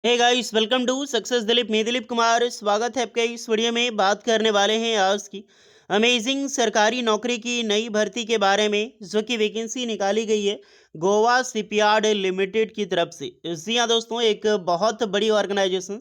Hey guys, welcome to success Dilip. मैं दिलीप कुमार, स्वागत है आपका इस वीडियो में। बात करने वाले हैं आज की अमेजिंग सरकारी नौकरी की नई भर्ती के बारे में, जो कि वैकेंसी निकाली गई है गोवा शिपयार्ड लिमिटेड की तरफ से। जी हाँ दोस्तों, एक बहुत बड़ी ऑर्गेनाइजेशन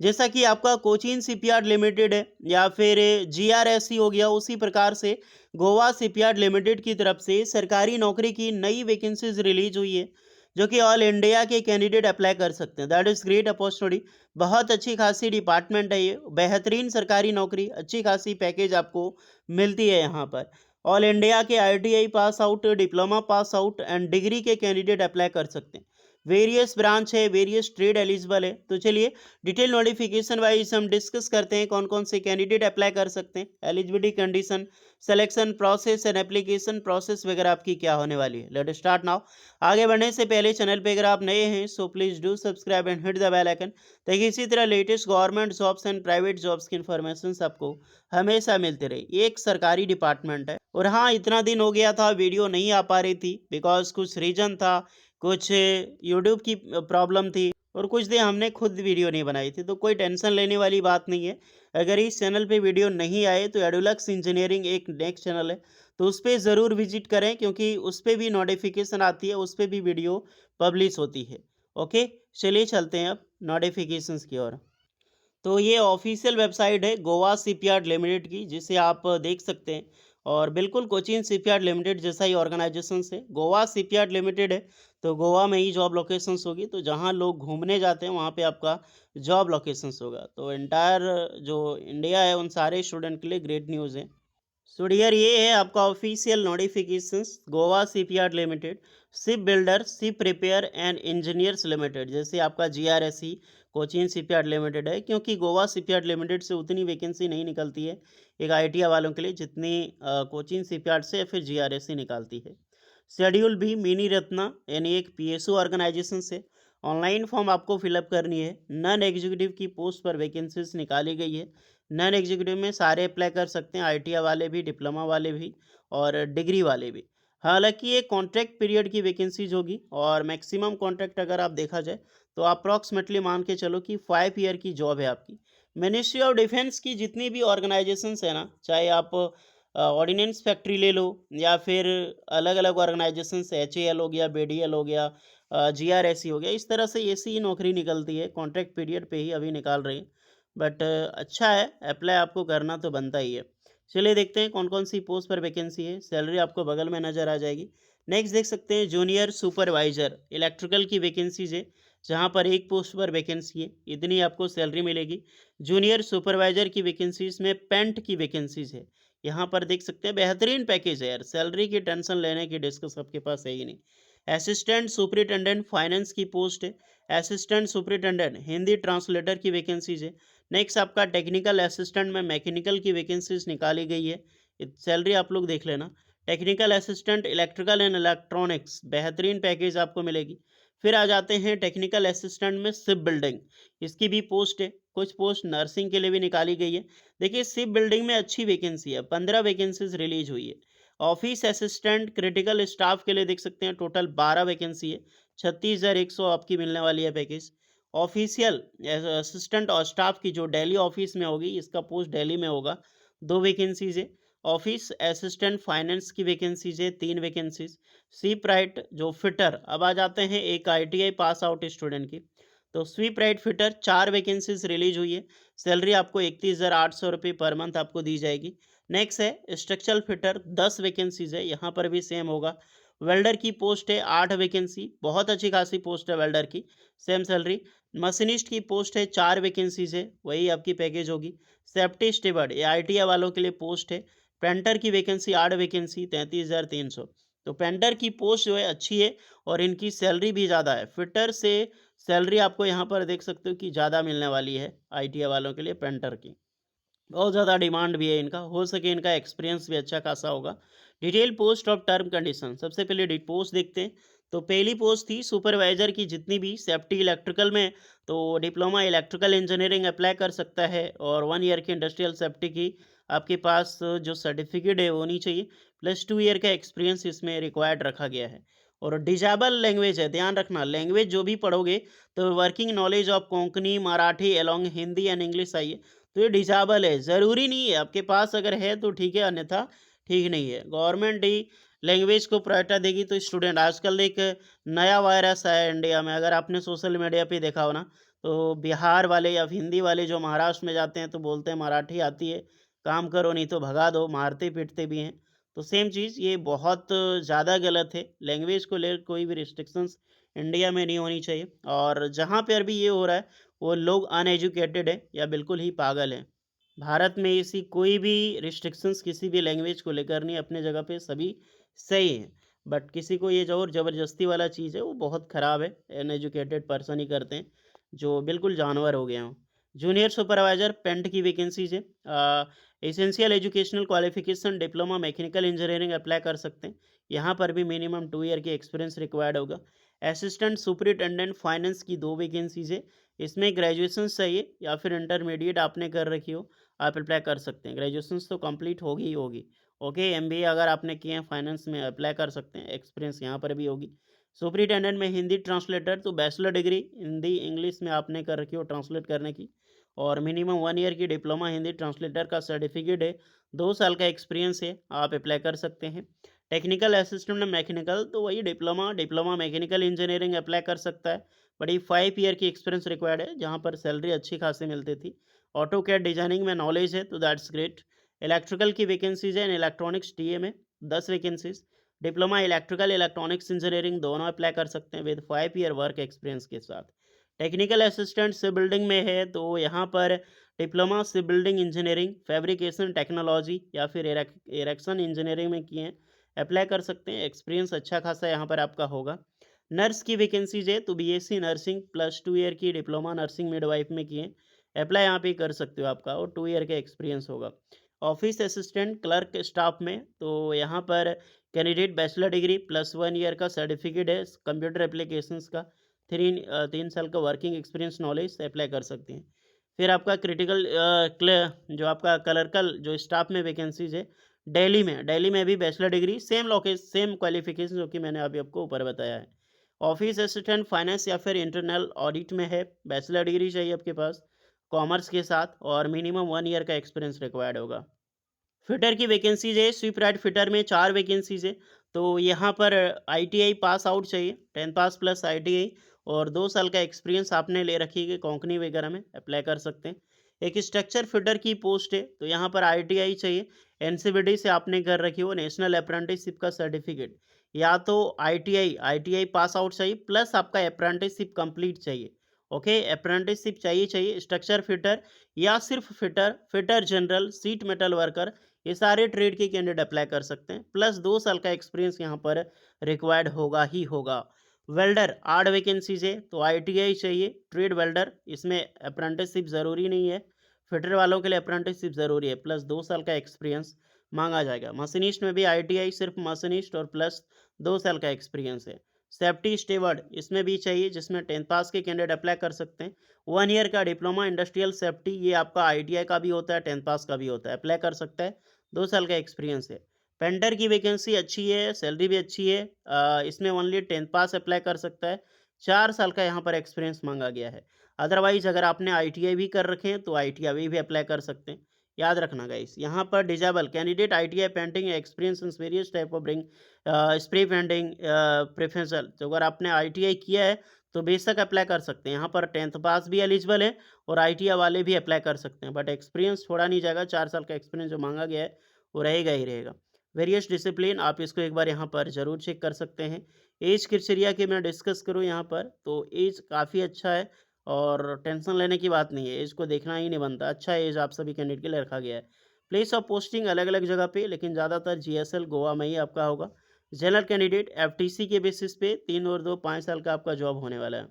जैसा कि आपका कोचीन शिपयार्ड लिमिटेड है या फिर जीआरएससी हो गया, उसी प्रकार से गोवा शिपयार्ड लिमिटेड की तरफ से सरकारी नौकरी की नई वैकेंसीज रिलीज हुई है, जो कि ऑल इंडिया के कैंडिडेट अप्लाई कर सकते हैं। That is great opportunity. बहुत अच्छी खासी डिपार्टमेंट है ये, बेहतरीन सरकारी नौकरी, अच्छी खासी पैकेज आपको मिलती है यहाँ पर। ऑल इंडिया के ITI pass out, diploma pass out and degree के कैंडिडेट अप्लाई कर सकते हैं। वेरियस ब्रांच है, वेरियस ट्रेड एलिजिबल है। तो चलिए डिटेल नोटिफिकेशन वाइज हम डिस्कस करते हैं कौन कौन से कैंडिडेट अप्लाई कर सकते हैं, eligibility condition, selection process and application process वगैरह आपकी क्या होने वाली है। Let start now. आगे बढ़ने से पहले चैनल पे अगर आप नए हैं so please do subscribe and hit the bell icon, ताकि इसी तरह latest government jobs and private jobs की इन्फॉर्मेशन आपको हमेशा मिलती रहे। ये एक सरकारी डिपार्टमेंट है। और हाँ, इतना दिन हो गया था वीडियो नहीं आ पा रही थी, बिकॉज कुछ रीजन था, कुछ यूट्यूब की प्रॉब्लम थी, और कुछ दिन हमने खुद वीडियो नहीं बनाई थी। तो कोई टेंशन लेने वाली बात नहीं है। अगर इस चैनल पे वीडियो नहीं आए तो एडुलक्स इंजीनियरिंग एक नेक्स्ट चैनल है, तो उस पे ज़रूर विजिट करें, क्योंकि उस पे भी नोटिफिकेशन आती है, उस पे भी वीडियो पब्लिश होती है। ओके, चलिए चलते हैं अब नोटिफिकेशंस की ओर। तो ये ऑफिशियल वेबसाइट है गोवा शिपयार्ड लिमिटेड की, जिसे आप देख सकते हैं। और बिल्कुल कोचीन शिपयार्ड लिमिटेड जैसा ही ऑर्गेनाइजेशन से गोवा शिपयार्ड लिमिटेड है, तो गोवा में ही जॉब लोकेशंस होगी। तो जहाँ लोग घूमने जाते हैं वहाँ पे आपका जॉब लोकेशंस होगा। तो एंटायर जो इंडिया है उन सारे स्टूडेंट के लिए ग्रेट न्यूज़ है। सो डियर, ये है आपका official notifications Goa shipyard limited, ship builder, ship repair and engineers limited. जैसे आपका जीआरएससी कोचीन शिपयार्ड लिमिटेड है, क्योंकि गोवा शिपयार्ड लिमिटेड से उतनी वैकेंसी नहीं निकलती है एक आईटीआई वालों के लिए, जितनी कोचीन शिपयार्ड से या फिर जीआरएससी निकालती है। शेड्यूल भी मिनी रत्ना यानी एक पीएसयू ऑर्गेनाइजेशन से। ऑनलाइन फॉर्म आपको फिलअप करनी है। नॉन एग्जीक्यूटिव की पोस्ट पर वैकेंसीज निकाली गई है। नॉन एग्जीक्यूटिव में सारे अप्लाई कर सकते हैं, आईटीआई वाले भी, डिप्लोमा वाले भी और डिग्री वाले भी। हालांकि ये कॉन्ट्रैक्ट पीरियड की वैकेंसीज होगी, और मैक्सिमम कॉन्ट्रैक्ट अगर आप देखा जाए तो अप्रॉक्सीमेटली मान के चलो कि 5 ईयर की जॉब है आपकी। मिनिस्ट्री ऑफ डिफेंस की जितनी भी ऑर्गेनाइजेशंस है ना, चाहे आप ऑर्डिनेंस फैक्ट्री ले लो या फिर अलग अलग ऑर्गेनाइजेशंस, एचएएल हो गया, बीडीएल हो गया, जीआरएससी हो गया, इस तरह से ऐसी ही नौकरी निकलती है, कॉन्ट्रैक्ट पीरियड पे ही अभी निकाल रही है। बट अच्छा है, अप्लाई आपको करना तो बनता ही है। चलिए देखते हैं कौन कौन सी पोस्ट पर वैकेंसी है। सैलरी आपको बगल में नज़र आ जाएगी। नेक्स्ट देख सकते हैं जूनियर सुपरवाइजर इलेक्ट्रिकल की वैकेंसीज है, जहाँ पर एक पोस्ट पर वैकेंसी है, इतनी आपको सैलरी मिलेगी। जूनियर सुपरवाइजर की वैकेंसीज में पेंट की वैकेंसीज है, यहाँ पर देख सकते हैं। बेहतरीन पैकेज है यार, सैलरी की टेंशन लेने की डिस्कस आपके पास है ही नहीं। असिस्टेंट सुपरिटेंडेंट फाइनेंस की पोस्ट है। असिस्टेंट सुपरिटेंडेंट हिंदी ट्रांसलेटर की वैकेंसीज है। नेक्स्ट आपका टेक्निकल असिस्टेंट में मैकेनिकल की वैकेंसीज निकाली गई है। सैलरी आप लोग देख लेना। Technical assistant electrical and electronics, बेहतरीन पैकेज आपको मिलेगी। फिर आ जाते हैं टेक्निकल असिस्टेंट में शिप बिल्डिंग, इसकी भी पोस्ट है। कुछ पोस्ट नर्सिंग के लिए भी निकाली गई है। देखिए शिप बिल्डिंग में अच्छी वैकेंसी है, 15 वैकेंसीज रिलीज हुई है। ऑफिस असिस्टेंट क्रिटिकल स्टाफ के लिए देख सकते हैं टोटल 12 वैकेंसी है। 36,100 आपकी मिलने वाली है पैकेज। ऑफिशियल असिस्टेंट और स्टाफ की जो दिल्ली ऑफिस में होगी, इसका पोस्ट दिल्ली में होगा, 2 वैकेंसीज है। ऑफिस असिस्टेंट फाइनेंस की वैकेंसीज है, 3 वैकेंसीज। स्वीप राइट जो फिटर, अब आ जाते हैं एक आईटीआई पास आउट स्टूडेंट की। तो shipwright fitter 4 vacancies release हुई है। सैलरी आपको 31,800 रुपये पर मंथ आपको दी जाएगी। नेक्स्ट है स्ट्रक्चरल फिटर, 10 वैकेंसीज है, यहाँ पर भी सेम होगा। वेल्डर की पोस्ट है 8 वैकेंसी, बहुत अच्छी खासी पोस्ट है वेल्डर की, सेम सैलरी। मशीनिस्ट की पोस्ट है 4 वैकेंसीज है, वही आपकी पैकेज होगी। सेफ्टी स्टेवर्ड ये आईटीआई वालों के लिए पोस्ट है। पेंटर की वैकेंसी 8 वैकेंसी, 33,300। तो पेंटर की पोस्ट जो है अच्छी है, और इनकी सैलरी भी ज़्यादा है। फिटर से सैलरी आपको यहाँ पर देख सकते हो कि ज़्यादा मिलने वाली है आईटीआई वालों के लिए पेंटर की। बहुत ज़्यादा डिमांड भी है इनका, हो सके इनका एक्सपीरियंस भी अच्छा खासा होगा। Detail post of term condition, सबसे पहले पोस्ट देखते हैं। तो पहली पोस्ट थी सुपरवाइजर की, जितनी भी सेफ्टी इलेक्ट्रिकल में, तो डिप्लोमा इलेक्ट्रिकल इंजीनियरिंग अप्लाई कर सकता है, और 1 ईयर की इंडस्ट्रियल सेफ्टी की आपके पास जो सर्टिफिकेट है वो होनी चाहिए, प्लस 2 ईयर का एक्सपीरियंस इसमें रिक्वायर्ड रखा गया है। और डिजेबल लैंग्वेज है, ध्यान रखना लैंग्वेज जो भी पढ़ोगे तो working knowledge of Konkani, Marathi along Hindi and English चाहिए, तो ये डिजेबल है, ज़रूरी नहीं है, आपके पास अगर है तो ठीक है, अन्यथा ठीक नहीं है। गवर्नमेंट ही लैंग्वेज को प्रायोरिटी देगी तो स्टूडेंट, आजकल एक नया वायरस है इंडिया में, अगर आपने सोशल मीडिया पे देखा हो ना, तो बिहार वाले या हिंदी वाले जो महाराष्ट्र में जाते हैं तो बोलते हैं मराठी आती है, काम करो नहीं तो भगा दो, मारते पीटते भी हैं। तो सेम चीज़ ये बहुत ज़्यादा गलत है, लैंग्वेज को लेकर कोई भी रिस्ट्रिक्शंस इंडिया में नहीं होनी चाहिए, और जहाँ पर भी ये हो रहा है वो लोग अनएजुकेटेड है या बिल्कुल ही पागल हैं। भारत में ऐसी कोई भी रिस्ट्रिक्शंस किसी भी लैंग्वेज को लेकर नहीं, अपने जगह पे सभी सही हैं। बट किसी को ये ज़ोर ज़बरदस्ती वाला चीज़ है वो बहुत ख़राब है, अनएजुकेटेड पर्सन ही करते हैं, जो बिल्कुल जानवर हो गए हों। जूनियर सुपरवाइज़र पेंट की वैकेंसीज़ है। Essential educational qualification diploma mechanical engineering apply कर सकते हैं। यहाँ पर भी मिनिमम 2 ईयर की एक्सपीरियंस रिक्वायर्ड होगा। असिस्टेंट सुपरिटेंडेंट फाइनेंस की 2 वैकेंसीज़ है। इसमें ग्रेजुएशन चाहिए या फिर इंटरमीडिएट आपने कर रखी हो, आप अप्लाई कर सकते हैं। ग्रेजुएशंस तो कंप्लीट होगी ही होगी। ओके, एमबीए अगर आपने किए हैं फाइनेंस में, अप्लाई कर सकते हैं, एक्सपीरियंस यहाँ पर भी होगी। सुपरिटेंडेंट में हिंदी ट्रांसलेटर, तो बैचलर डिग्री हिंदी इंग्लिश में आपने कर रखी हो ट्रांसलेट करने की, और मिनिमम 1 ईयर की डिप्लोमा हिंदी ट्रांसलेटर का सर्टिफिकेट है, 2 साल का एक्सपीरियंस है, आप अप्लाई कर सकते हैं। टेक्निकल असिस्टेंट में मैकेनिकल, तो वही डिप्लोमा मैकेनिकल इंजीनियरिंग अप्लाई कर सकता है, बट ये 5 ईयर की एक्सपीरियंस रिक्वायर्ड है, जहाँ पर सैलरी अच्छी खासी मिलती थी। ऑटो कैड डिजाइनिंग में नॉलेज है तो दैट्स ग्रेट। इलेक्ट्रिकल की वैकेंसीज है, इलेक्ट्रॉनिक्स टीए में 10 vacancies. Diploma electrical electronics engineering दोनों अप्लाई कर सकते हैं विद 5 ईयर वर्क एक्सपीरियंस के साथ। टेक्निकल असिस्टेंट सिप बिल्डिंग में है, तो यहाँ पर diploma ship building engineering, fabrication technology या फिर इरेक्शन इंजीनियरिंग में किए हैं, अप्लाई कर सकते हैं, एक्सपीरियंस अच्छा खासा यहाँ पर आपका होगा। नर्स की वैकेंसीज है, तो बीएससी नर्सिंग प्लस 2 ईयर की डिप्लोमा नर्सिंग मिडवाइफ में किए, अप्लाई यहाँ पे कर सकते हो आपका, और 2 ईयर का एक्सपीरियंस होगा। ऑफिस असिस्टेंट क्लर्क स्टाफ में, तो यहाँ पर candidate bachelor degree plus 1 year का सर्टिफिकेट है कंप्यूटर एप्लीकेशंस का, 3 साल का वर्किंग एक्सपीरियंस नॉलेज अप्लाई कर सकते हैं। फिर आपका क्रिटिकल जो आपका क्लर्कल जो स्टाफ में वैकेंसीज है, दिल्ली में भी बैचलर डिग्री, सेम क्वालिफिकेशन जो कि मैंने अभी आपको ऊपर बताया है। ऑफिस असिस्टेंट फाइनेंस या फिर इंटरनल ऑडिट में है, बैचलर डिग्री चाहिए आपके पास कॉमर्स के साथ, और मिनिमम 1 ईयर का एक्सपीरियंस रिक्वायर्ड होगा। फिटर की वैकेंसीज है, स्वीप राइट फिटर में 4 वैकेंसीज है, तो यहाँ पर आईटीआई पास आउट चाहिए, 10 पास प्लस आईटीआई, और 2 साल का एक्सपीरियंस आपने ले रखी है कोंकणी वगैरह में, अप्लाई कर सकते हैं। एक स्ट्रक्चर फिटर की पोस्ट है, तो यहाँ पर आईटीआई चाहिए, एनसीबीडी से आपने कर रखी हो नेशनल अप्रेंटिसशिप का सर्टिफिकेट, या तो आईटीआई पास आउट चाहिए प्लस आपका अप्रेंटिसशिप कंप्लीट चाहिए। ओके, अप्रेंटिसशिप चाहिए स्ट्रक्चर फिटर, या सिर्फ fitter general, seat metal worker, ये सारे ट्रेड के कैंडिडेट अप्लाई कर सकते हैं, प्लस 2 साल का एक्सपीरियंस यहाँ पर रिक्वायर्ड होगा ही होगा। वेल्डर 8 वैकेंसीज है, तो आईटीआई चाहिए ट्रेड वेल्डर, इसमें अप्रेंटिसशिप ज़रूरी नहीं है, फिटर वालों के लिए अप्रेंटिसशिप ज़रूरी है, प्लस 2 साल का एक्सपीरियंस मांगा जाएगा। मशीनिस्ट में भी आईटीआई सिर्फ मशीनिस्ट और प्लस 2 साल का एक्सपीरियंस है। सेफ्टी स्टेवर्ड इसमें भी चाहिए, जिसमें 10 पास के कैंडिडेट अप्लाई कर सकते हैं। 1 ईयर का डिप्लोमा इंडस्ट्रियल सेफ्टी, ये आपका आईटीआई का भी होता है, 10 पास का भी होता है, अप्लाई कर सकता है, 2 साल का एक्सपीरियंस है। पेंटर की वैकेंसी अच्छी है, सैलरी भी अच्छी है, इसमें ओनली 10 पास अप्लाई कर सकता है, 4 साल का यहाँ पर एक्सपीरियंस मांगा गया है। अदरवाइज अगर आपने आईटीआई भी कर रखे हैं तो आईटीआई भी अप्लाई कर सकते हैं। याद रखना गाइस, यहाँ पर disable candidate ITI painting experience in various type of bring spray painting preferential, तो अगर आपने आईटीआई किया है तो बेशक अप्लाई कर सकते हैं, यहाँ पर 10th पास भी एलिजिबल है और आईटीआई वाले भी अप्लाई कर सकते हैं, बट एक्सपीरियंस छोड़ा नहीं जाएगा, 4 साल का एक्सपीरियंस जो मांगा गया है वो रहेगा ही रहेगा। वेरियस डिसिप्लिन आप इसको एक बार यहाँ पर ज़रूर चेक कर सकते हैं। एज क्राइटेरिया की मैं डिस्कस करूँ यहाँ पर, तो एज काफ़ी अच्छा है और टेंशन लेने की बात नहीं है, एज को देखना ही नहीं बनता, अच्छा एज आप सभी कैंडिडेट के लिए रखा गया है। प्लेस ऑफ पोस्टिंग अलग अलग जगह पे, लेकिन ज़्यादातर जीएसएल गोवा में ही आपका होगा। जनरल कैंडिडेट एफटीसी के बेसिस पे 3 और 2 5 साल का आपका जॉब होने वाला है।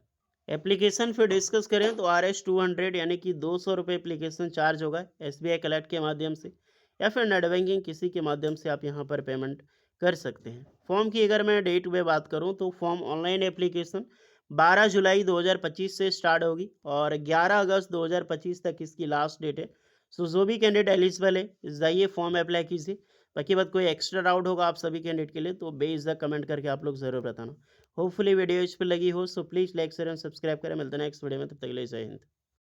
एप्लीकेशन फिर डिस्कस करें तो RS 200 यानी कि 200 रुपये एप्लीकेशन चार्ज होगा SBI कलेक्ट के माध्यम से, या फिर नेट बैंकिंग किसी के माध्यम से आप यहाँ पर पेमेंट कर सकते हैं। फॉर्म की अगर मैं डेट में बात करूँ तो फॉर्म ऑनलाइन एप्लीकेशन 12 जुलाई 2025 से स्टार्ट होगी और 11 अगस्त 2025 तक इसकी लास्ट डेट है। सो जो भी कैंडिडेट एलिजिबल है जाइए फॉर्म अप्लाई कीजिए। बाकी बात कोई एक्स्ट्रा डाउट होगा आप सभी कैंडिडेट के लिए तो बेझिझक कमेंट करके आप लोग ज़रूर बताना। होपफुली वीडियो इस पे लगी हो, so please like share and subscribe करें। मिलते हैं नेक्स्ट वीडियो में, तब तक के लिए जय हिंद।